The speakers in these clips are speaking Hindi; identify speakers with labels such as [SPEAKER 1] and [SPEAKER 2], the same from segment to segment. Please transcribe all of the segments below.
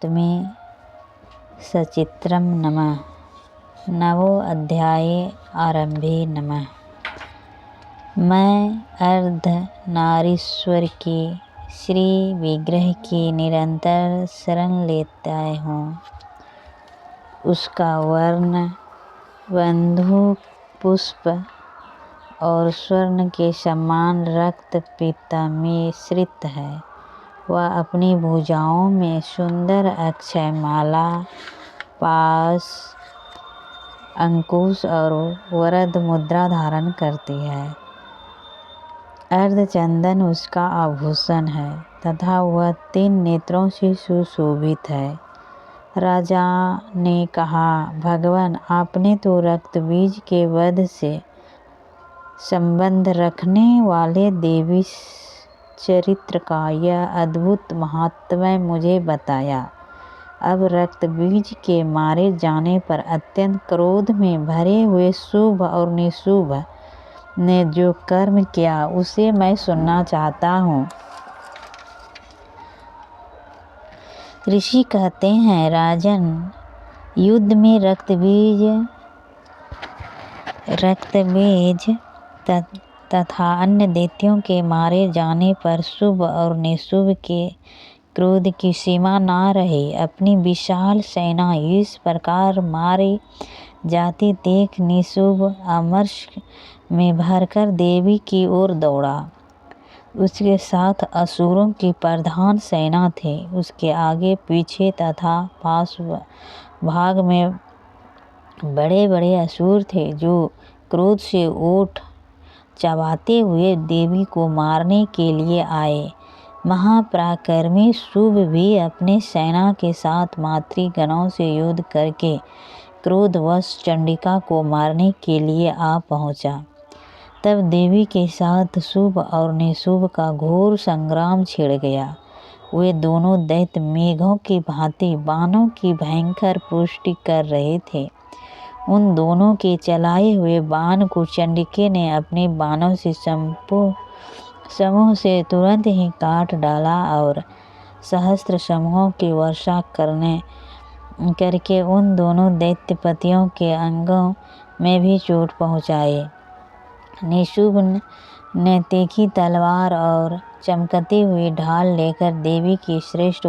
[SPEAKER 1] महात्म्ये सचित्रं नमः। नवो अध्याये आरंभे नमः। मैं अर्धनारीश्वर के श्री विग्रह की निरंतर शरण लेता हूँ। उसका वर्ण बंधुक पुष्प और स्वर्ण के समान रक्त पीताम्बरित है। वह अपनी भुजाओं में सुंदर अक्षय माला, पाश, अंकुश और वरद मुद्रा धारण करती है। अर्धचंदन उसका आभूषण है तथा वह 3 नेत्रों से सुशोभित है। राजा ने कहा, भगवान, आपने तो रक्त बीज के वध से संबंध रखने वाले देवी चरित्र का यह अद्भुत महात्म्य मुझे बताया। अब रक्त बीज के मारे जाने पर अत्यंत क्रोध में भरे हुए शुभ और निशुभ ने जो कर्म किया उसे मैं सुनना चाहता हूँ। ऋषि कहते हैं, राजन, युद्ध में रक्त बीज तथा अन्य दैत्यों के मारे जाने पर शुभ और निशुभ के क्रोध की सीमा ना रही। अपनी विशाल सेना इस प्रकार मारे जाती देख निशुभ अमर्ष में भरकर देवी की ओर दौड़ा। उसके साथ असुरों की प्रधान सेना थी। उसके आगे पीछे तथा पास भाग में बड़े बड़े असुर थे जो क्रोध से ओठ चबाते हुए देवी को मारने के लिए आए। महापराक्रमी शुभ भी अपने सेना के साथ मातृगणों से युद्ध करके क्रोधवश चंडिका को मारने के लिए आ पहुंचा। तब देवी के साथ शुभ और निशुभ का घोर संग्राम छिड़ गया। वे दोनों दैत्य मेघों की भांति बाणों की भयंकर पुष्टि कर रहे थे। उन दोनों के चलाए हुए बाण को चंडिका ने अपने बाणों से समूह से तुरंत ही काट डाला और सहस्त्र समूहों की वर्षा करके उन दोनों दैत्यपतियों के अंगों में भी चोट पहुँचाई। निशुभ ने तीखी तलवार और चमकती हुई ढाल लेकर देवी की श्रेष्ठ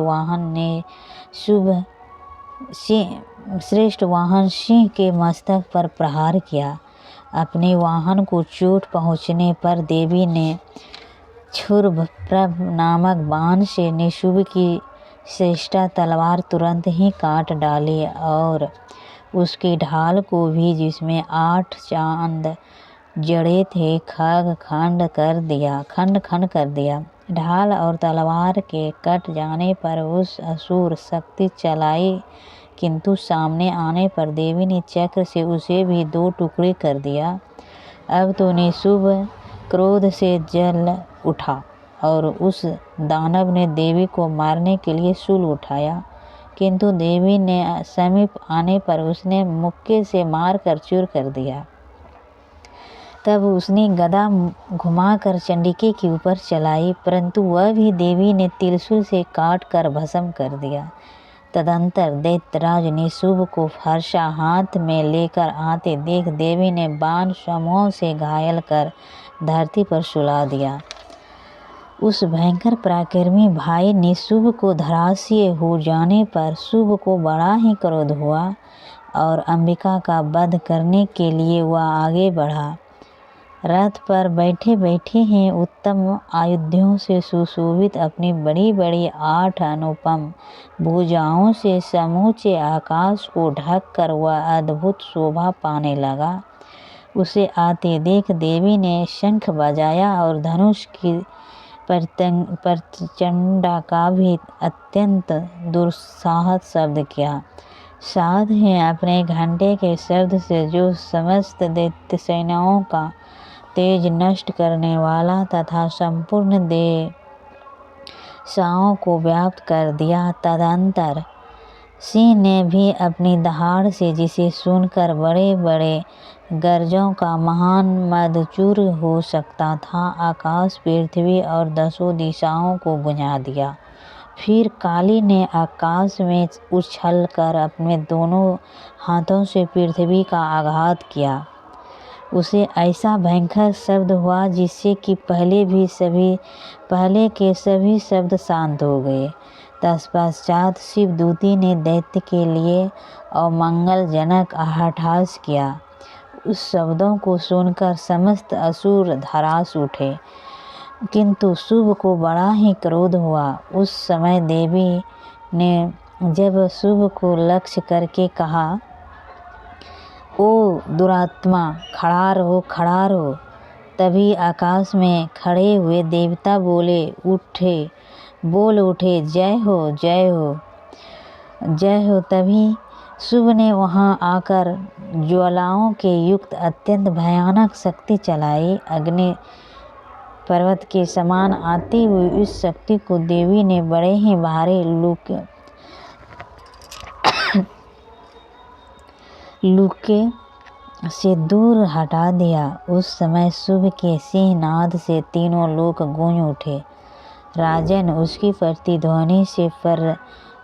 [SPEAKER 1] वाहन सिंह के मस्तक पर प्रहार किया। अपने वाहन को चोट पहुँचने पर देवी ने क्षुरप्रभ नामक बाण से निशुभ की श्रेष्ठ तलवार तुरंत ही काट डाली और उसकी ढाल को भी, जिसमें 8 चांद जड़े थे, खंड खंड कर दिया। ढाल और तलवार के कट जाने पर उस असुर शक्ति चलाई, किंतु सामने आने पर देवी ने चक्र से उसे भी 2 टुकड़े कर दिया। अब तो निशुभ क्रोध से जल उठा और उस दानव ने देवी को मारने के लिए शूल उठाया, किंतु देवी ने समीप आने पर उसने मुक्के से मारकर चूर कर दिया। तब उसने गदा घुमाकर चंडिका के ऊपर चलाई, परंतु वह भी देवी ने त्रिशूल से काट कर भस्म कर दिया। तदंतर दैत्यराज निशुभ को फरसा हाथ में लेकर आते देख देवी ने बाण समूहों से घायल कर धरती पर सुला दिया। उस भयंकर पराक्रमी भाई निशुभ को धराशायी हो जाने पर शुभ को बड़ा ही क्रोध हुआ और अंबिका का वध करने के लिए वह आगे बढ़ा। रथ पर बैठे बैठे ही उत्तम आयुधों से सुशोभित अपनी बड़ी बड़ी 8 अनुपम भुजाओं से समूचे आकाश को ढक कर वह अद्भुत शोभा पाने लगा। उसे आते देख देवी ने शंख बजाया और धनुष की प्रचंडा का भी अत्यंत दुस्साहस शब्द किया। साथ ही अपने घंटे के शब्द से जो समस्त दैत्य सेनाओं का तेज नष्ट करने वाला तथा संपूर्ण देशाओं को व्याप्त कर दिया। तदंतर सिंह ने भी अपनी दहाड़ से, जिसे सुनकर बड़े बड़े गर्जों का महान मदचूर हो सकता था, आकाश, पृथ्वी और 10 दिशाओं को बुझा दिया। फिर काली ने आकाश में उछलकर अपने दोनों हाथों से पृथ्वी का आघात किया। उसे ऐसा भयंकर शब्द हुआ जिससे कि पहले के सभी शब्द शांत हो गए। तत्पश्चात शिवदूती ने दैत्य के लिए अमंगलजनक अट्टहास किया। उस शब्दों को सुनकर समस्त असुर धरास उठे, किंतु शुभ को बड़ा ही क्रोध हुआ। उस समय देवी ने जब शुभ को लक्ष्य करके कहा, ओ दुरात्मा, खड़ा रहो, खड़ा रहो, तभी आकाश में खड़े हुए देवता बोल उठे, जय हो, जय हो, जय हो। तभी शुभ ने वहां आकर ज्वालाओं के युक्त अत्यंत भयानक शक्ति चलाई। अग्नि पर्वत के समान आती हुई इस शक्ति को देवी ने बड़े ही भारी लुके से दूर हटा दिया। उस समय शुभ के सिंहनाद से तीनों लोक गूंज उठे। राजन, उसकी प्रतिध्वनि से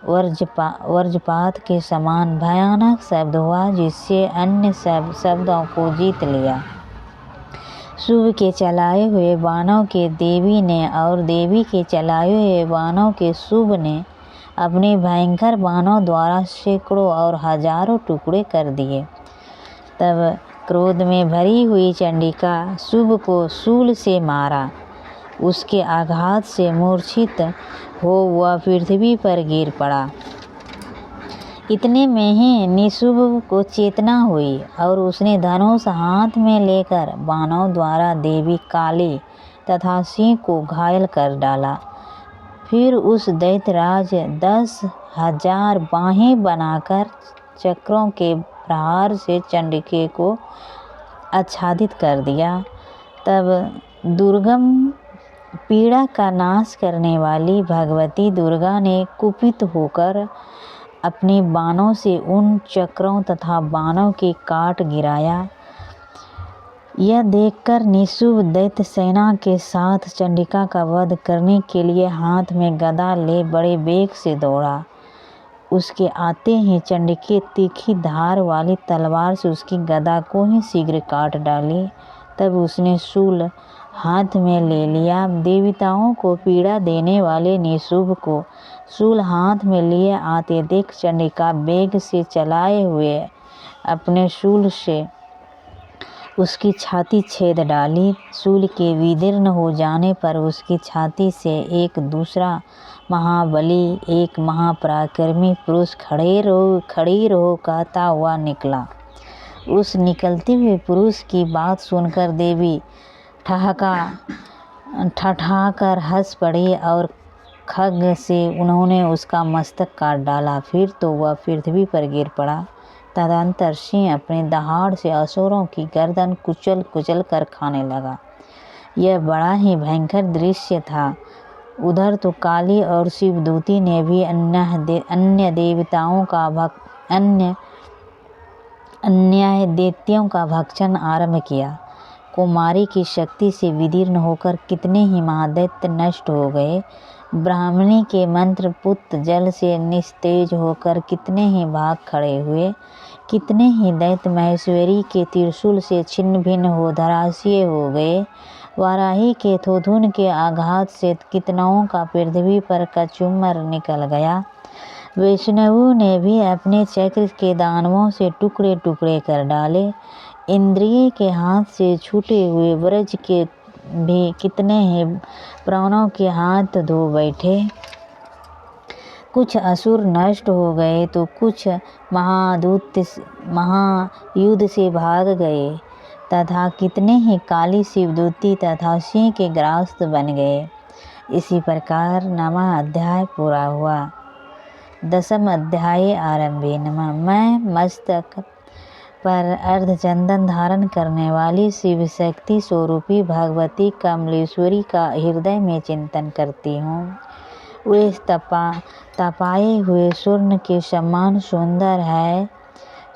[SPEAKER 1] वज्रपात के समान भयानक शब्द हुआ, जिससे अन्य सब शब्दों को जीत लिया। शुभ के चलाए हुए बाणों के देवी ने और देवी के चलाए हुए बाणों के शुभ ने अपने भयंकर बाणों द्वारा सैकड़ों और हजारों टुकड़े कर दिए। तब क्रोध में भरी हुई चंडिका शुभ को शूल से मारा। उसके आघात से मूर्छित हो वह पृथ्वी पर गिर पड़ा। इतने में ही निशुभ को चेतना हुई और उसने धनुष हाथ में लेकर बाणों द्वारा देवी काली तथा सिंह को घायल कर डाला। फिर उस दैत्यराज 10,000 बाहें बनाकर चक्रों के प्रहार से चंडिके को आच्छादित कर दिया। तब दुर्गम पीड़ा का नाश करने वाली भगवती दुर्गा ने कुपित होकर अपने बाणों से उन चक्रों तथा बाणों के काट गिराया। यह देखकर निशुभ दैत्य सेना के साथ चंडिका का वध करने के लिए हाथ में गदा ले बड़े वेग से दौड़ा। उसके आते ही चंडिके तीखी धार वाली तलवार से उसकी गदा को ही शीघ्र काट डाली। तब उसने शूल हाथ में ले लिया। देवताओं को पीड़ा देने वाले निशुभ को शूल हाथ में लिए आते देख चंडिका वेग से चलाए हुए अपने शूल से उसकी छाती छेद डाली। शूल के विदीर्ण हो जाने पर उसकी छाती से एक दूसरा महाबली, एक महापराक्रमी पुरुष खड़ी रहो कहता हुआ निकला। उस निकलते हुए पुरुष की बात सुनकर देवी ठठाकर हंस पड़ी और खड्ग से उन्होंने उसका मस्तक काट डाला। फिर तो वह पृथ्वी पर गिर पड़ा। तदंतर सिंह अपने दहाड़ से असुरों की गर्दन कुचल कर खाने लगा। यह बड़ा ही भयंकर दृश्य था। उधर तो काली और शिवदूती ने भी अन्य दैत्यों का भक्षण आरंभ किया। कुमारी की शक्ति से विदीर्ण होकर कितने ही महादैत्य नष्ट हो गए। ब्राह्मणी के मंत्र पुत्र जल से निस्तेज होकर कितने ही भाग खड़े हुए। कितने ही दैत्य महेश्वरी के त्रिशूल से छिन्न भिन्न हो धराशायी हो गए। वाराही के थोथुन के आघात से कितनों का पृथ्वी पर कचूमर निकल गया। वैष्णवों ने भी अपने चक्र के दानवों से टुकड़े टुकड़े कर डाले। इंद्रिय के हाथ से छूटे हुए व्रज के भी कितने ही प्राणों के हाथ धो बैठे। कुछ असुर नष्ट हो गए तो कुछ महायुद्ध से भाग गए तथा कितने ही काली शिवदूती तथा सिंह के ग्रास्त बन गए। इसी प्रकार 9वां अध्याय पूरा हुआ। 10वां अध्याय आरंभे नमः। मैं मस्तक पर अर्धचंदन धारण करने वाली शिव शक्ति स्वरूपी भगवती कमलेश्वरी का हृदय में चिंतन करती हूँ। वे तपाए हुए स्वर्ण के समान सुंदर है।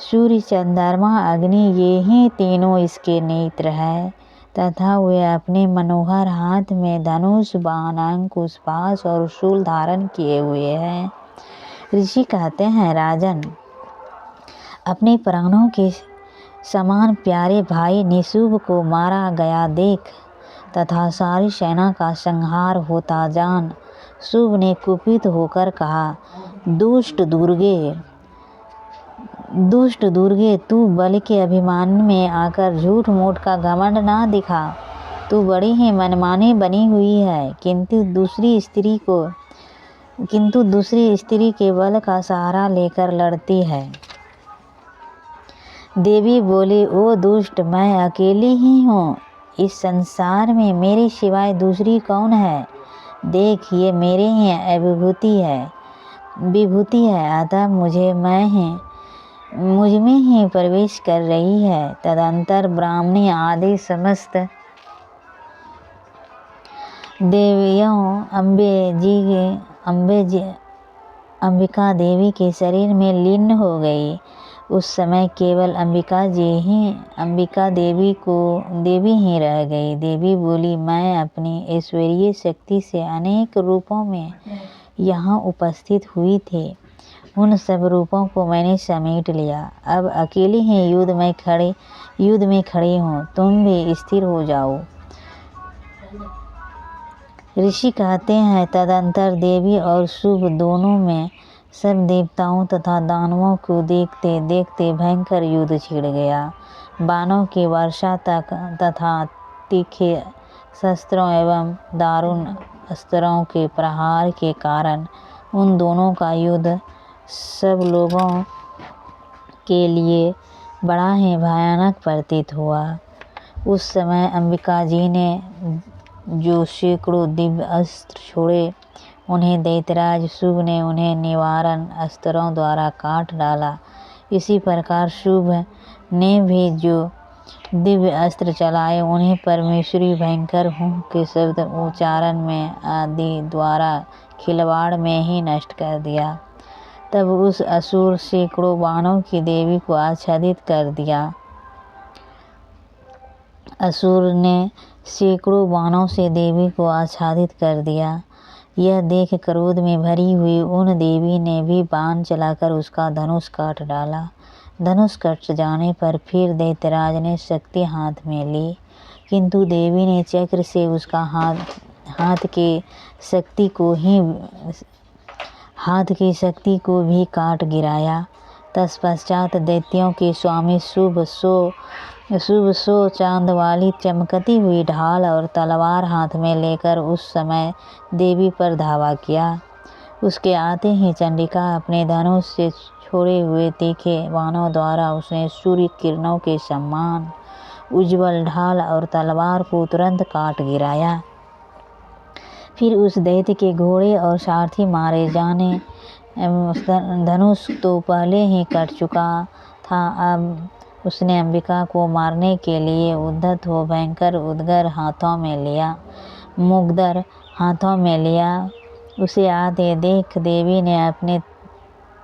[SPEAKER 1] सूर्य, चंद्रमा, अग्नि ये ही तीनों इसके नेत्र है। तथा वे अपने मनोहर हाथ में धनुष, बाण, अंकुश, पाश और शूल धारण किए हुए हैं। ऋषि कहते हैं, राजन, अपने प्राणों के समान प्यारे भाई निशुभ को मारा गया देख तथा सारी सेना का संहार होता जान शुभ ने कुपित होकर कहा, दुष्ट दुर्गे, तू बल के अभिमान में आकर झूठ मूठ का घमंड ना दिखा। तू बड़ी ही मनमानी बनी हुई है, किंतु दूसरी स्त्री के बल का सहारा लेकर लड़ती है। देवी बोली, ओ दुष्ट, मैं अकेली ही हूँ। इस संसार में मेरे सिवाय दूसरी कौन है? देख, ये मेरे ही विभूति है, अतः मुझ में ही प्रवेश कर रही है। तदंतर ब्राह्मणी आदि समस्त देवियों अंबिका देवी के शरीर में लीन हो गई। उस समय केवल अंबिका देवी ही रह गई। देवी बोली, मैं अपनी ऐश्वर्य शक्ति से अनेक रूपों में यहाँ उपस्थित हुई थी। उन सब रूपों को मैंने समेट लिया। अब अकेली ही युद्ध में खड़ी हूँ। तुम भी स्थिर हो जाओ। ऋषि कहते हैं, तदंतर देवी और शुभ दोनों में सब देवताओं तथा दानवों को देखते देखते भयंकर युद्ध छिड़ गया। बाणों की वर्षा तथा तीखे शस्त्रों एवं दारुण अस्त्रों के प्रहार के कारण उन दोनों का युद्ध सब लोगों के लिए बड़ा ही भयानक प्रतीत हुआ। उस समय अंबिका जी ने जो सैकड़ों दिव्य अस्त्र छोड़े, उन्हें दैत्यराज शुभ ने उन्हें निवारण अस्त्रों द्वारा काट डाला। इसी प्रकार शुभ ने भी जो दिव्य अस्त्र चलाए, उन्हें परमेश्वरी भयंकर हूँ के शब्द उच्चारण में आदि द्वारा खिलवाड़ में ही नष्ट कर दिया। तब उस असुर सैकड़ों बाणों की देवी को आच्छादित कर दिया। असुर ने सैकड़ों बाणों से देवी को आच्छादित कर दिया। यह देख क्रोध में भरी हुई उन देवी ने भी बाण चलाकर उसका धनुष काट डाला। धनुष कट जाने पर फिर दैत्यराज ने शक्ति हाथ में ली, किंतु देवी ने चक्र से उसका हाथ की शक्ति को भी काट गिराया। तत्पश्चात दैत्यों के स्वामी शुभ सो चांद वाली चमकती हुई ढाल और तलवार हाथ में लेकर उस समय देवी पर धावा किया। उसके आते ही चंडिका अपने धनुष से छोड़े हुए तीखे बाणों द्वारा उसने सूर्य किरणों के समान उज्ज्वल ढाल और तलवार को तुरंत काट गिराया। फिर उस दैत्य के घोड़े और सारथी मारे जाने, धनुष तो पहले ही कट चुका था। अब उसने अंबिका को मारने के लिए उद्धत हो भयंकर उद्गर हाथों में लिया। उसे आते देख देवी ने अपने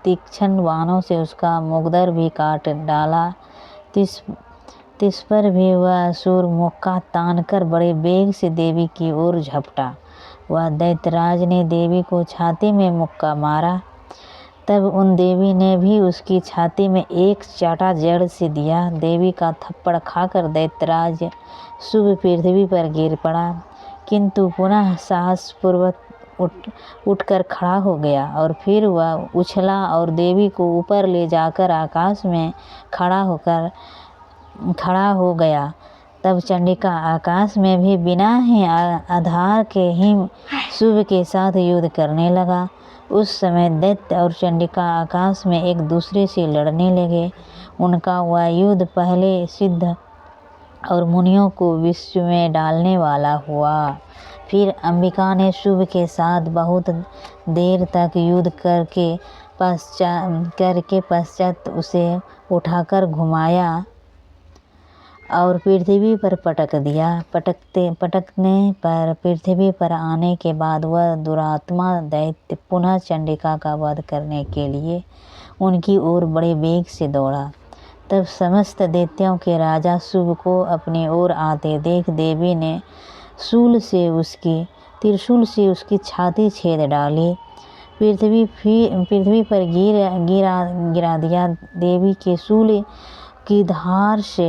[SPEAKER 1] तीक्ष्ण बाणों से उसका मुग्दर भी काट डाला। तिस पर भी वह असुर मुक्का तानकर बड़े वेग से देवी की ओर झपटा। वह दैत्यराज ने देवी को छाती में मुक्का मारा। तब उन देवी ने भी उसकी छाती में एक चाटा जड़ से दिया। देवी का थप्पड़ खाकर दैत्यराज शुभ पृथ्वी पर गिर पड़ा, किंतु पुनः साहसपूर्वक उठकर खड़ा हो गया और फिर वह उछला और देवी को ऊपर ले जाकर आकाश में खड़ा हो गया। तब चंडिका आकाश में भी बिना ही आधार के ही शुभ के साथ युद्ध करने लगा। उस समय दैत्य और चंडिका आकाश में एक दूसरे से लड़ने लगे। उनका वह युद्ध पहले सिद्ध और मुनियों को विश्व में डालने वाला हुआ। फिर अंबिका ने शुभ के साथ बहुत देर तक युद्ध करके पश्चात उसे उठाकर घुमाया और पृथ्वी पर पटक दिया। पटकने पर पृथ्वी पर आने के बाद वह दुरात्मा दैत्य पुनः चंडिका का वध करने के लिए उनकी ओर बड़े वेग से दौड़ा। तब समस्त दैत्यों के राजा शुभ को अपनी ओर आते देख देवी ने त्रिशूल से उसकी छाती छेद डाली, पृथ्वी पर गिरा दिया। देवी के शूल की धार से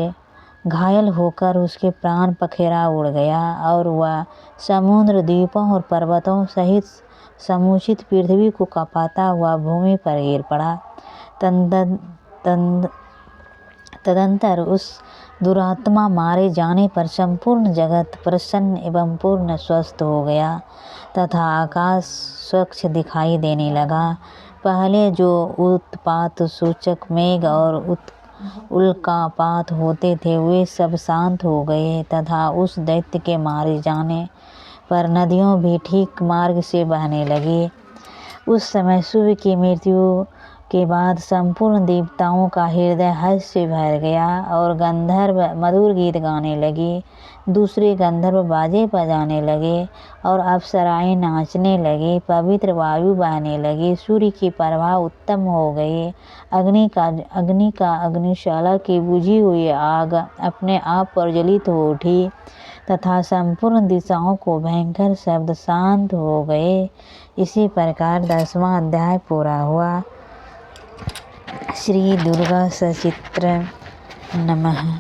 [SPEAKER 1] घायल होकर उसके प्राण पखेरा उड़ गया और वह समुद्र, द्वीपों और पर्वतों सहित समुचित पृथ्वी को कांपता हुआ भूमि पर गिर पड़ा। तदंतर उस दुरात्मा मारे जाने पर संपूर्ण जगत प्रसन्न एवं पूर्ण स्वस्थ हो गया तथा आकाश स्वच्छ दिखाई देने लगा। पहले जो उत्पात सूचक मेघ और उल्कापात होते थे वे सब शांत हो गए तथा उस दैत्य के मारे जाने पर नदियों भी ठीक मार्ग से बहने लगी। उस समय सूर्य की मृत्यु के बाद संपूर्ण देवताओं का हृदय हर्ष से भर गया और गंधर्व मधुर गीत गाने लगे, दूसरे गंधर्व बाजे बजाने लगे और अप्सराएं नाचने लगे, पवित्र वायु बहने लगी, सूर्य की प्रभा उत्तम हो गई, अग्निशाला की बुझी हुई आग अपने आप प्रज्वलित हो उठी तथा संपूर्ण दिशाओं को भयंकर शब्द शांत हो गए। इसी प्रकार 10वां अध्याय पूरा हुआ। श्री दुर्गा सचित्र नमः।